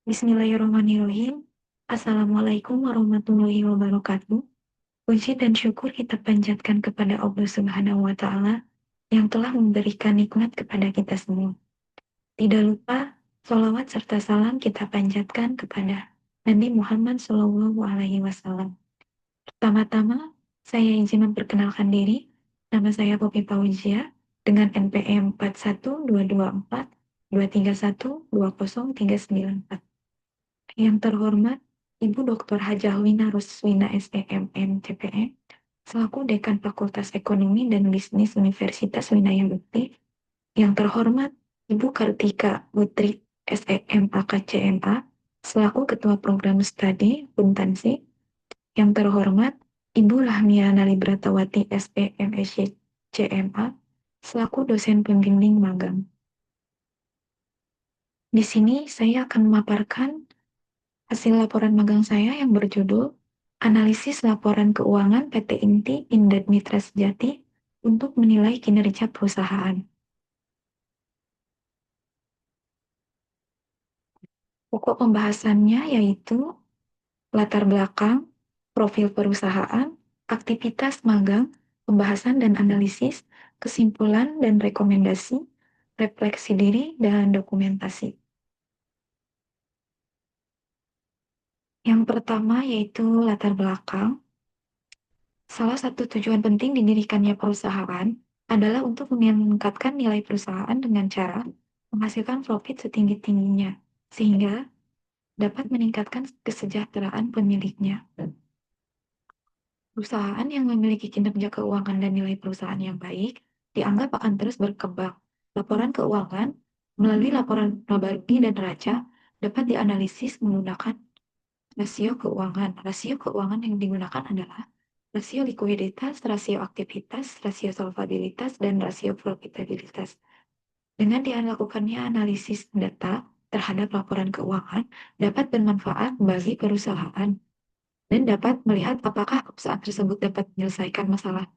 Bismillahirrahmanirrahim. Assalamualaikum warahmatullahi wabarakatuh. Puji dan syukur kita panjatkan kepada Allah Subhanahu wa Ta'ala yang telah memberikan nikmat kepada kita semua. Tidak lupa, sholawat serta salam kita panjatkan kepada Nabi Muhammad Shallallahu Alaihi Wasallam. Pertama-tama, saya izin memperkenalkan diri. Nama saya Poppy Paujia dengan NPM 412242312039. Yang terhormat, Ibu Dr. Hajah Wina Ruswina SEMM CPM, selaku Dekan Fakultas Ekonomi dan Bisnis Universitas Winaya Bekti. Yang terhormat, Ibu Kartika Putri SEM AKCMA, selaku Ketua Program Studi Puntansi. Yang terhormat, Ibu Lahmia Nalibratawati SEM CMA, selaku dosen pembimbing magang. Di sini saya akan memaparkan hasil laporan magang saya yang berjudul Analisis Laporan Keuangan PT Inti Pindad Mitra Sejati untuk menilai kinerja perusahaan. Pokok pembahasannya yaitu latar belakang, profil perusahaan, aktivitas magang, pembahasan dan analisis, kesimpulan dan rekomendasi, refleksi diri, dan dokumentasi. Yang pertama yaitu latar belakang. Salah satu tujuan penting didirikannya perusahaan adalah untuk meningkatkan nilai perusahaan dengan cara menghasilkan profit setinggi-tingginya, sehingga dapat meningkatkan kesejahteraan pemiliknya. Perusahaan yang memiliki kinerja keuangan dan nilai perusahaan yang baik dianggap akan terus berkembang. Laporan keuangan melalui laporan laba rugi dan neraca dapat dianalisis menggunakan rasio keuangan. Rasio keuangan yang digunakan adalah rasio likuiditas, rasio aktivitas, rasio solvabilitas, dan rasio profitabilitas. Dengan dilakukannya analisis data terhadap laporan keuangan dapat bermanfaat bagi perusahaan dan dapat melihat apakah perusahaan tersebut dapat menyelesaikan masalah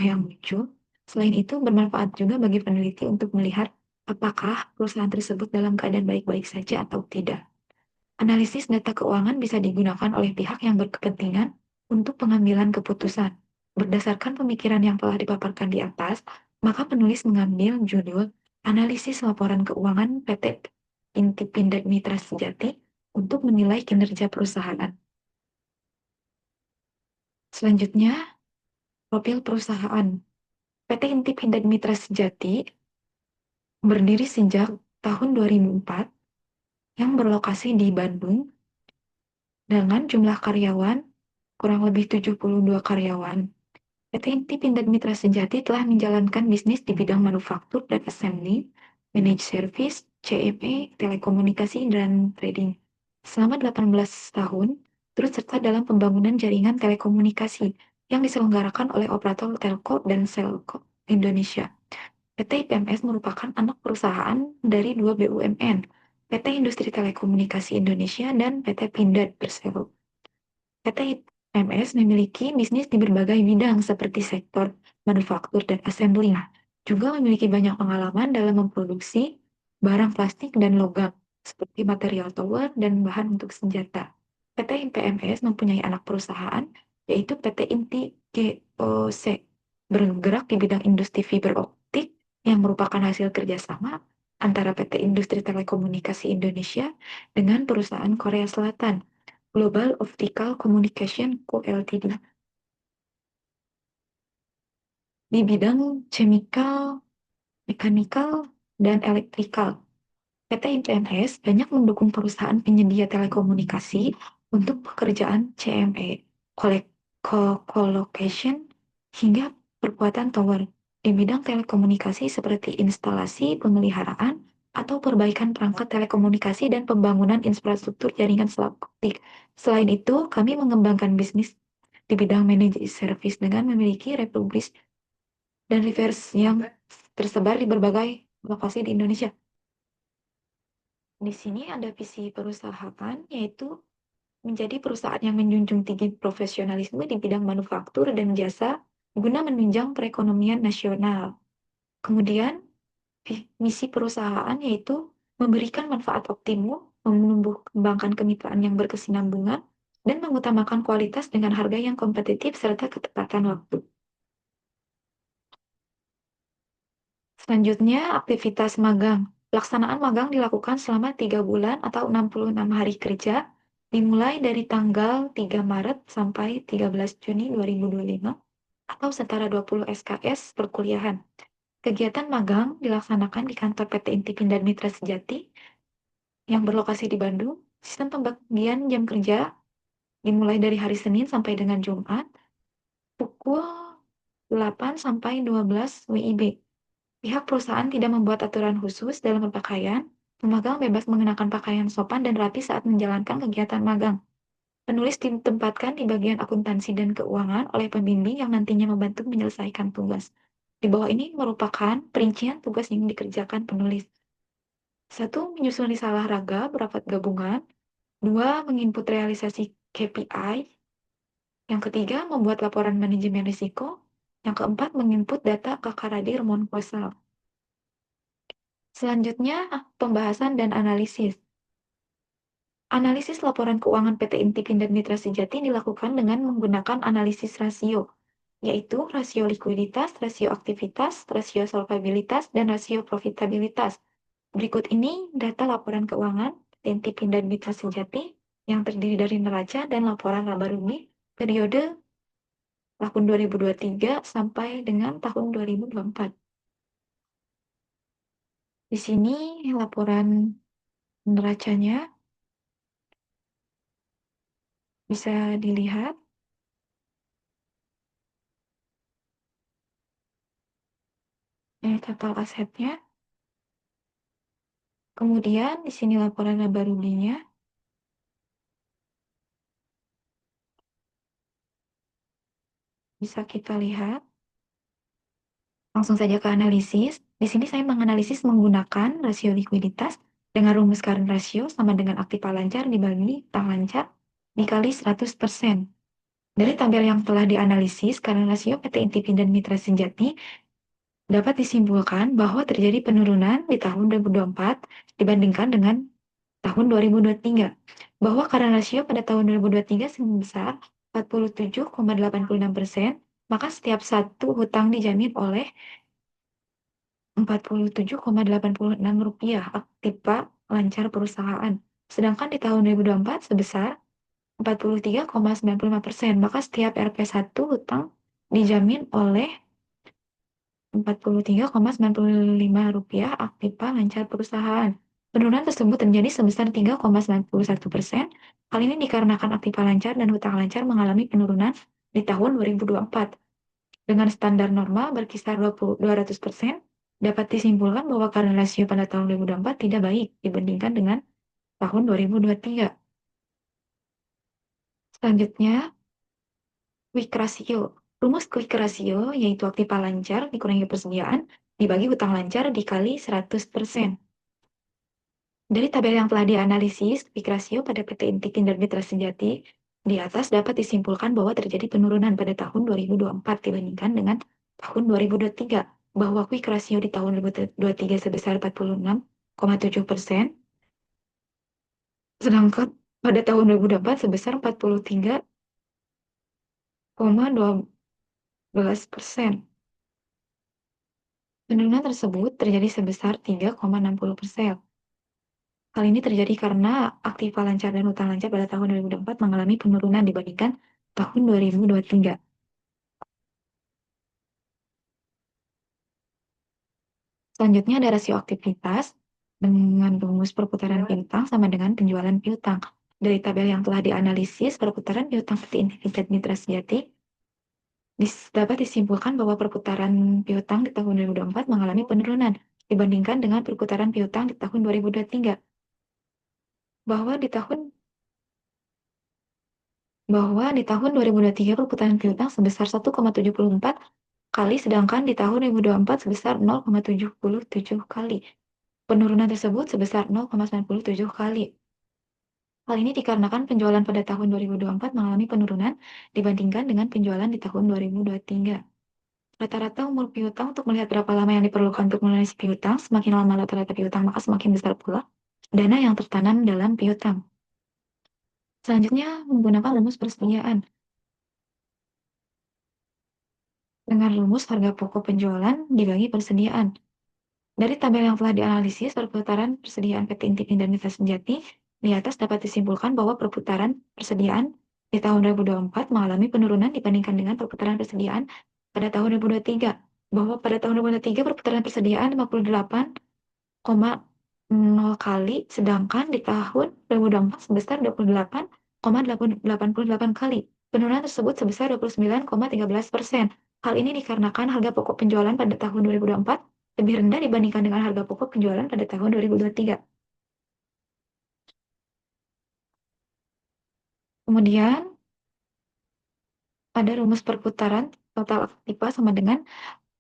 yang muncul. Selain itu, bermanfaat juga bagi peneliti untuk melihat apakah perusahaan tersebut dalam keadaan baik-baik saja atau tidak. Analisis data keuangan bisa digunakan oleh pihak yang berkepentingan untuk pengambilan keputusan. Berdasarkan pemikiran yang telah dipaparkan di atas, maka penulis mengambil judul Analisis Laporan Keuangan PT Inti Pindad Mitra Sejati untuk menilai kinerja perusahaan. Selanjutnya, profil perusahaan. PT Inti Pindad Mitra Sejati berdiri sejak tahun 2004 yang berlokasi di Bandung dengan jumlah karyawan kurang lebih 72 karyawan. PT Inti Pindad Mitra Sejati telah menjalankan bisnis di bidang manufaktur dan assembly, managed service, CME, telekomunikasi, dan trading. Selama 18 tahun, turut serta dalam pembangunan jaringan telekomunikasi yang diselenggarakan oleh operator Telco dan Selco Indonesia. PT IPMS merupakan anak perusahaan dari dua BUMN, PT Industri Telekomunikasi Indonesia dan PT Pindad Persero. PT IPMS memiliki bisnis di berbagai bidang seperti sektor manufaktur dan assembly. Juga memiliki banyak pengalaman dalam memproduksi barang plastik dan logam, seperti material tower dan bahan untuk senjata. PT IPMS mempunyai anak perusahaan, yaitu PT Inti GOC, bergerak di bidang industri fiber optik yang merupakan hasil kerjasama antara PT Industri Telekomunikasi Indonesia dengan perusahaan Korea Selatan, Global Optical Communication Co. Ltd. Di bidang chemical, mechanical, dan elektrikal. PT IPMS banyak mendukung perusahaan penyedia telekomunikasi untuk pekerjaan CME, co-location, hingga perkuatan tower di bidang telekomunikasi seperti instalasi, pemeliharaan, atau perbaikan perangkat telekomunikasi dan pembangunan infrastruktur jaringan optik. Selain itu, kami mengembangkan bisnis di bidang managed service dengan memiliki republis dan reverse yang tersebar di berbagai lokasi di Indonesia. Di sini ada visi perusahaan, yaitu menjadi perusahaan yang menjunjung tinggi profesionalisme di bidang manufaktur dan jasa guna menunjang perekonomian nasional. Kemudian, misi perusahaan yaitu memberikan manfaat optimum menumbuh kembangkan kemitraan yang berkesinambungan, dan mengutamakan kualitas dengan harga yang kompetitif serta ketepatan waktu. Selanjutnya, aktivitas magang. Pelaksanaan magang dilakukan selama 3 bulan atau 66 hari kerja, dimulai dari tanggal 3 Maret sampai 13 Juni 2025 atau setara 20 SKS perkuliahan. Kegiatan magang dilaksanakan di kantor PT Inti Pindad Mitra Sejati yang berlokasi di Bandung. Sistem pembagian jam kerja dimulai dari hari Senin sampai dengan Jumat, pukul 8 sampai 12 WIB. Pihak perusahaan tidak membuat aturan khusus dalam berpakaian. Pemagang bebas mengenakan pakaian sopan dan rapi saat menjalankan kegiatan magang. Penulis ditempatkan di bagian akuntansi dan keuangan oleh pembimbing yang nantinya membantu menyelesaikan tugas. Di bawah ini merupakan perincian tugas yang dikerjakan penulis. 1. Menyusun risalah raga berapat gabungan. 2. Menginput realisasi KPI. Yang ketiga, membuat laporan manajemen risiko. Yang keempat, menginput data kakaradir monposal. Selanjutnya, pembahasan dan analisis. Analisis laporan keuangan PT Inti Pindad Mitra Sejati dilakukan dengan menggunakan analisis rasio, yaitu rasio likuiditas, rasio aktivitas, rasio solvabilitas, dan rasio profitabilitas. Berikut ini data laporan keuangan PT Inti Pindad Mitra Sejati yang terdiri dari neraca dan laporan laba rugi periode tahun 2023 sampai dengan tahun 2024. Di sini laporan neracanya bisa dilihat. Total asetnya. Kemudian di sini laporan laba ruginya. Bisa kita lihat. Langsung saja ke analisis. Di sini saya menganalisis menggunakan rasio likuiditas dengan rumus current ratio sama dengan aktiva lancar dibagi utang lancar dikali 100%. Dari tabel yang telah dianalisis, current ratio PT Inti dan Mitra Sejati dapat disimpulkan bahwa terjadi penurunan di tahun 2024 dibandingkan dengan tahun 2023, bahwa current ratio pada tahun 2023 sebesar 47,86%, maka setiap satu hutang dijamin oleh Rp47,86 aktiva lancar perusahaan. Sedangkan di tahun 2024 sebesar 43,95%, maka setiap Rp1 hutang dijamin oleh Rp43,95 aktiva lancar perusahaan. Penurunan tersebut terjadi sebesar 3,91%. Hal ini dikarenakan aktiva lancar dan hutang lancar mengalami penurunan di tahun 2024. Dengan standar normal berkisar 200%, dapat disimpulkan bahwa current ratio pada tahun 2024 tidak baik dibandingkan dengan tahun 2023. Selanjutnya, quick ratio. Rumus quick ratio yaitu aktiva lancar dikurangi persediaan dibagi hutang lancar dikali 100%. Dari tabel yang telah dianalisis, quick ratio pada PT Inti dan Mitra Sejati di atas dapat disimpulkan bahwa terjadi penurunan pada tahun 2024 dibandingkan dengan tahun 2023, bahwa quick ratio di tahun 2023 sebesar 46,7%, sedangkan pada tahun 2024 sebesar 43,12%. Penurunan tersebut terjadi sebesar 3,60%. Hal ini terjadi karena aktiva lancar dan hutang lancar pada tahun 2024 mengalami penurunan dibandingkan tahun 2023. Selanjutnya ada rasio aktivitas dengan rumus perputaran piutang sama dengan penjualan piutang. Dari tabel yang telah dianalisis, perputaran piutang PT Inti Mitra Sejati dapat disimpulkan bahwa perputaran piutang di tahun 2024 mengalami penurunan dibandingkan dengan perputaran piutang di tahun 2023. Bahwa di tahun 2023 perputaran piutang sebesar 1,74 kali, sedangkan di tahun 2024 sebesar 0,77 kali. Penurunan tersebut sebesar 0,97 kali. Hal ini dikarenakan penjualan pada tahun 2024 mengalami penurunan dibandingkan dengan penjualan di tahun 2023. Rata-rata umur piutang untuk melihat berapa lama yang diperlukan untuk melunasi piutang, semakin lama rata-rata piutang maka semakin besar pula dana yang tertanam dalam piutang. Selanjutnya, menggunakan rumus persediaan. Dengan rumus harga pokok penjualan dibagi persediaan. Dari tabel yang telah dianalisis perputaran persediaan PT Intip dan Mitra Sejati, di atas dapat disimpulkan bahwa perputaran persediaan di tahun 2024 mengalami penurunan dibandingkan dengan perputaran persediaan pada tahun 2023. Bahwa pada tahun 2023 perputaran persediaan 58,0 kali, sedangkan di tahun 2024 sebesar 28,88 kali. Penurunan tersebut sebesar 29,13%. Hal ini dikarenakan harga pokok penjualan pada tahun 2024 lebih rendah dibandingkan dengan harga pokok penjualan pada tahun 2023. Kemudian, ada rumus perputaran total aktiva sama dengan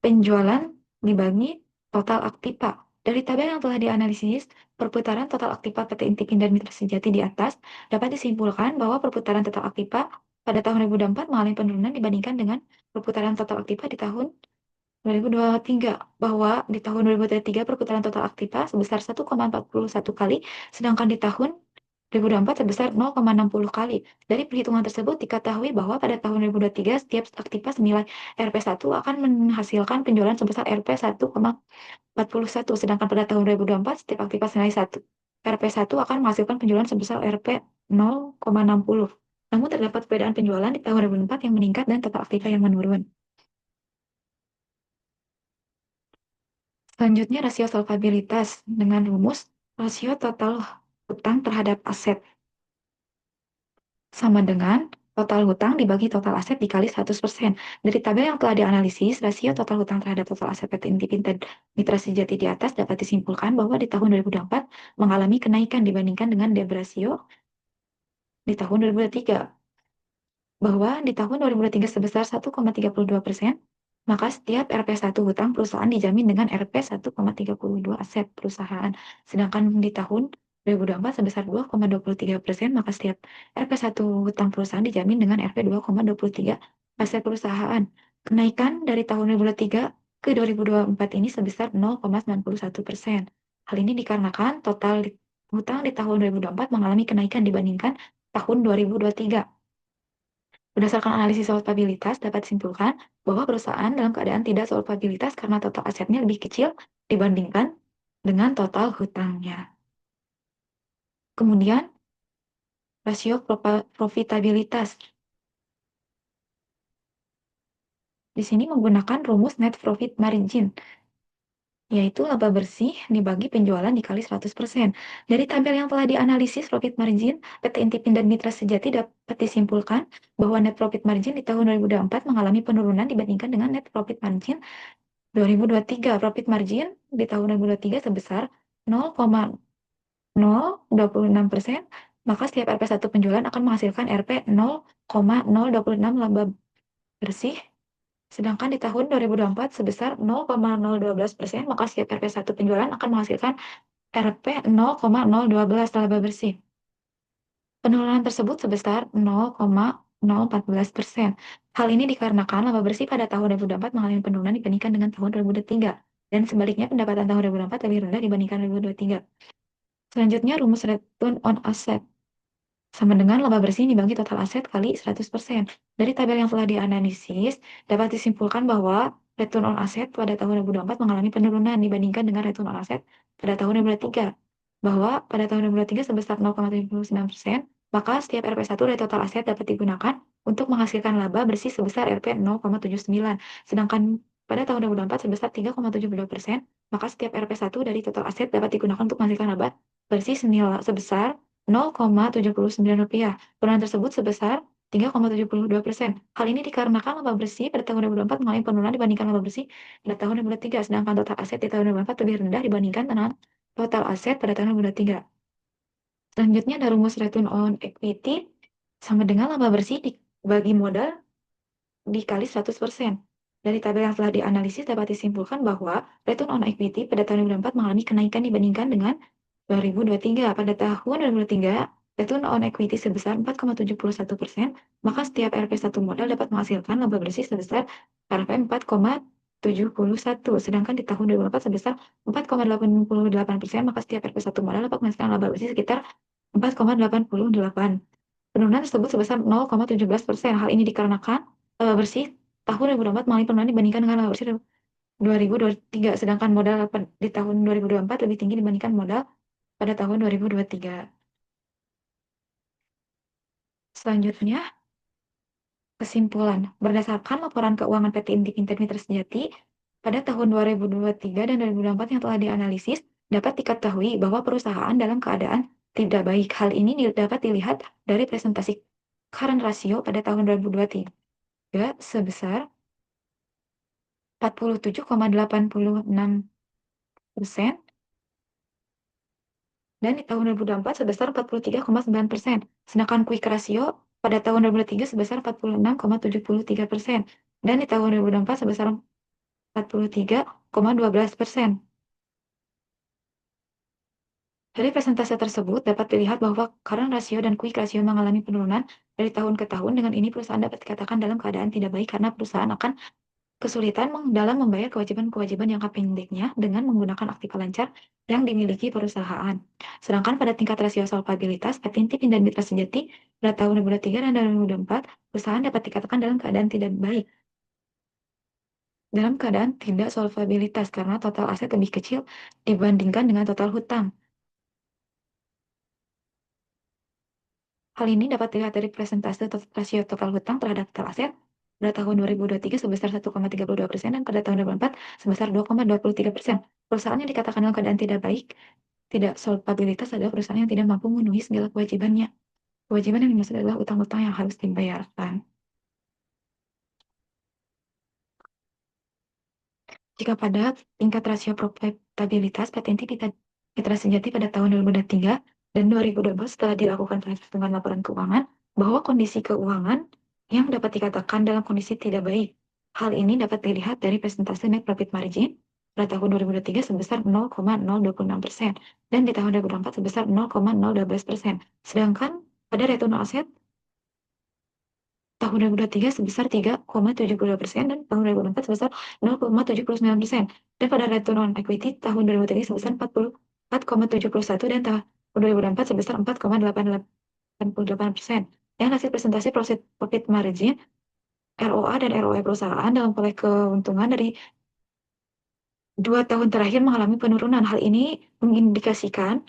penjualan dibagi total aktiva. Dari tabel yang telah dianalisis, perputaran total aktiva PT Intip dan Mitra Sejati di atas dapat disimpulkan bahwa perputaran total aktiva pada tahun 2024 mengalami penurunan dibandingkan dengan perputaran total aktiva di tahun 2023, bahwa di tahun 2023 perputaran total aktiva sebesar 1,41 kali, sedangkan di tahun 2024 sebesar 0,60 kali. Dari perhitungan tersebut diketahui bahwa pada tahun 2023 setiap aktiva senilai Rp1 akan menghasilkan penjualan sebesar Rp1,41, sedangkan pada tahun 2024 setiap aktiva senilai Rp1 akan menghasilkan penjualan sebesar Rp0,60. Namun terdapat perbedaan penjualan di tahun 2024 yang meningkat dan total aktiva yang menurun. Selanjutnya, rasio solvabilitas dengan rumus rasio total hutang terhadap aset sama dengan total hutang dibagi total aset dikali 100%. Dari tabel yang telah dianalisis, rasio total hutang terhadap total aset PT Intip dan Mitra Sejati di atas dapat disimpulkan bahwa di tahun 2024 mengalami kenaikan dibandingkan dengan debrasio di tahun 2023. Bahwa di tahun 2023 sebesar 1,32%, maka setiap Rp1 hutang perusahaan dijamin dengan Rp1,32 aset perusahaan. Sedangkan di tahun 2024 sebesar 2,23%, maka setiap Rp1 hutang perusahaan dijamin dengan Rp2,23 aset perusahaan. Kenaikan dari tahun 2023 ke 2024 ini sebesar 0,91%. Hal ini dikarenakan total hutang di tahun 2024 mengalami kenaikan dibandingkan tahun 2023. Berdasarkan analisis solvabilitas, dapat disimpulkan bahwa perusahaan dalam keadaan tidak solvabilitas karena total asetnya lebih kecil dibandingkan dengan total hutangnya. Kemudian, rasio profitabilitas. Di sini menggunakan rumus net profit margin, yaitu laba bersih dibagi penjualan dikali 100%. Dari tabel yang telah dianalisis profit margin, PT Intip dan Mitra Sejati dapat disimpulkan bahwa net profit margin di tahun 2024 mengalami penurunan dibandingkan dengan net profit margin 2023. Profit margin di tahun 2023 sebesar 0,026%, maka setiap Rp1 penjualan akan menghasilkan Rp0,026 laba bersih. Sedangkan di tahun 2024 sebesar 0,012%, maka setiap Rp1 penjualan akan menghasilkan Rp0,012 laba bersih. Penurunan tersebut sebesar 0,014%. Hal ini dikarenakan laba bersih pada tahun 2024 mengalami penurunan dibandingkan dengan tahun 2023. Dan sebaliknya pendapatan tahun 2024 lebih rendah dibandingkan 2023. Selanjutnya, rumus return on asset sama dengan laba bersih dibagi total aset kali 100%. Dari tabel yang telah dianalisis, dapat disimpulkan bahwa return on asset pada tahun 2024 mengalami penurunan dibandingkan dengan return on asset pada tahun 2023. Bahwa pada tahun 2023 sebesar 0,79%, maka setiap Rp1 dari total aset dapat digunakan untuk menghasilkan laba bersih sebesar Rp0,79. Sedangkan pada tahun 2024 sebesar 3,72%, maka setiap Rp1 dari total aset dapat digunakan untuk menghasilkan laba bersih senilai sebesar Rp0,79. Penurunan tersebut sebesar 3,72%. Hal ini dikarenakan laba bersih pada tahun 2024 mengalami penurunan dibandingkan laba bersih pada tahun 2023, sedangkan total aset di tahun 2024 lebih rendah dibandingkan dengan total aset pada tahun 2023. Selanjutnya ada rumus return on equity sama dengan laba bersih dibagi modal dikali 100%. Dari tabel yang telah dianalisis dapat disimpulkan bahwa return on equity pada tahun 2024 mengalami kenaikan dibandingkan dengan 2023. Pada tahun 2023, return on equity sebesar 4,71%, maka setiap Rp1 modal dapat menghasilkan laba bersih sebesar Rp4,71. 71, sedangkan di tahun 2004 sebesar 4,88%, maka setiap RP1 modal dapat menghasilkan laba bersih sekitar 4,88. Penurunan tersebut sebesar 0,17%. Hal ini dikarenakan laba bersih tahun 2024 mengalami penurunan dibandingkan dengan laba bersih 2023, sedangkan modal di tahun 2024 lebih tinggi dibandingkan modal pada tahun 2023. Selanjutnya, kesimpulan. Berdasarkan laporan keuangan PT Inti Intet Mitra Sejati pada tahun 2023 dan 2024 yang telah dianalisis, dapat diketahui bahwa perusahaan dalam keadaan tidak baik. Hal ini dapat dilihat dari presentasi current ratio pada tahun 2023 sebesar 47,86% dan di tahun 2024 sebesar 43,9%. Sedangkan quick ratio pada tahun 2023 sebesar 46,73% dan di tahun 2024 sebesar 43,12%. Dari presentase tersebut dapat dilihat bahwa current ratio dan quick ratio mengalami penurunan dari tahun ke tahun. Dengan ini perusahaan dapat dikatakan dalam keadaan tidak baik karena perusahaan akan kesulitan dalam membayar kewajiban-kewajiban jangka pendeknya dengan menggunakan aktiva lancar yang dimiliki perusahaan. Sedangkan pada tingkat rasio solvabilitas, Atinti dan Mitra Sejati pada tahun 2023 dan 2024, perusahaan dapat dikatakan dalam keadaan tidak baik. Dalam keadaan tidak solvabilitas karena total aset lebih kecil dibandingkan dengan total hutang. Hal ini dapat dilihat dari presentase rasio total hutang terhadap total aset pada tahun 2023 sebesar 1,32% dan pada tahun 2024 sebesar 2,23%. Perusahaan yang dikatakan dalam keadaan tidak baik, tidak solvabilitas adalah perusahaan yang tidak mampu memenuhi segala kewajibannya. Kewajiban yang dimaksud adalah utang-utang yang harus dibayarkan. Jika pada tingkat rasio profitabilitas PT Mitra Sejati pada tahun 2023 dan 2012 setelah dilakukan perhitungan laporan keuangan bahwa kondisi keuangan yang dapat dikatakan dalam kondisi tidak baik. Hal ini dapat dilihat dari presentase net profit margin pada tahun 2023 sebesar 0,026% dan di tahun 2024 sebesar 0,012%. Sedangkan pada return on asset tahun 2023 sebesar 3,72% dan tahun 2024 sebesar 0,79%. Dan pada return on equity tahun 2023 sebesar 44,71 dan tahun 2024 sebesar 4,88%. Dan hasil presentasi profit margin, ROA dan ROE perusahaan dalam proyek keuntungan dari 2 tahun terakhir mengalami penurunan. Hal ini mengindikasikan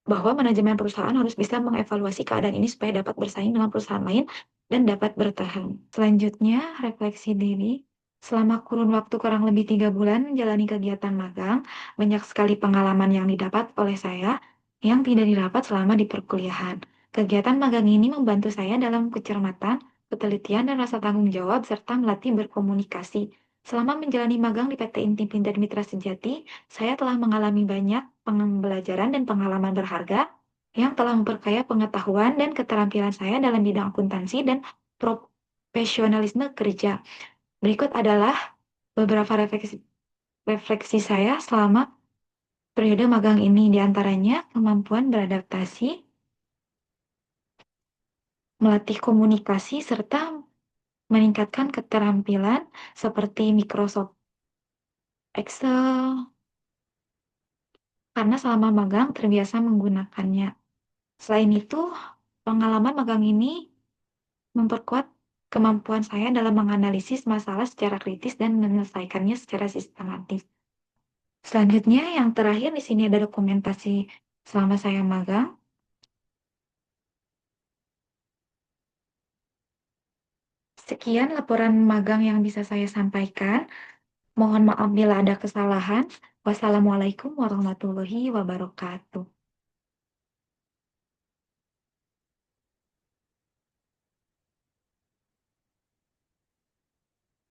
bahwa manajemen perusahaan harus bisa mengevaluasi keadaan ini supaya dapat bersaing dengan perusahaan lain dan dapat bertahan. Selanjutnya, refleksi diri. Selama kurun waktu kurang lebih 3 bulan menjalani kegiatan magang, banyak sekali pengalaman yang didapat oleh saya yang tidak didapat selama di perkuliahan. Kegiatan magang ini membantu saya dalam kecermatan, ketelitian, dan rasa tanggung jawab, serta melatih berkomunikasi. Selama menjalani magang di PT Inti dan Mitra Sejati, saya telah mengalami banyak pembelajaran dan pengalaman berharga yang telah memperkaya pengetahuan dan keterampilan saya dalam bidang akuntansi dan profesionalisme kerja. Berikut adalah beberapa refleksi saya selama periode magang ini, di antaranya kemampuan beradaptasi, melatih komunikasi, serta meningkatkan keterampilan seperti Microsoft Excel, karena selama magang terbiasa menggunakannya. Selain itu, pengalaman magang ini memperkuat kemampuan saya dalam menganalisis masalah secara kritis dan menyelesaikannya secara sistematis. Selanjutnya, yang terakhir di sini ada dokumentasi selama saya magang. Sekian laporan magang yang bisa saya sampaikan. Mohon maaf bila ada kesalahan. Wassalamualaikum warahmatullahi wabarakatuh.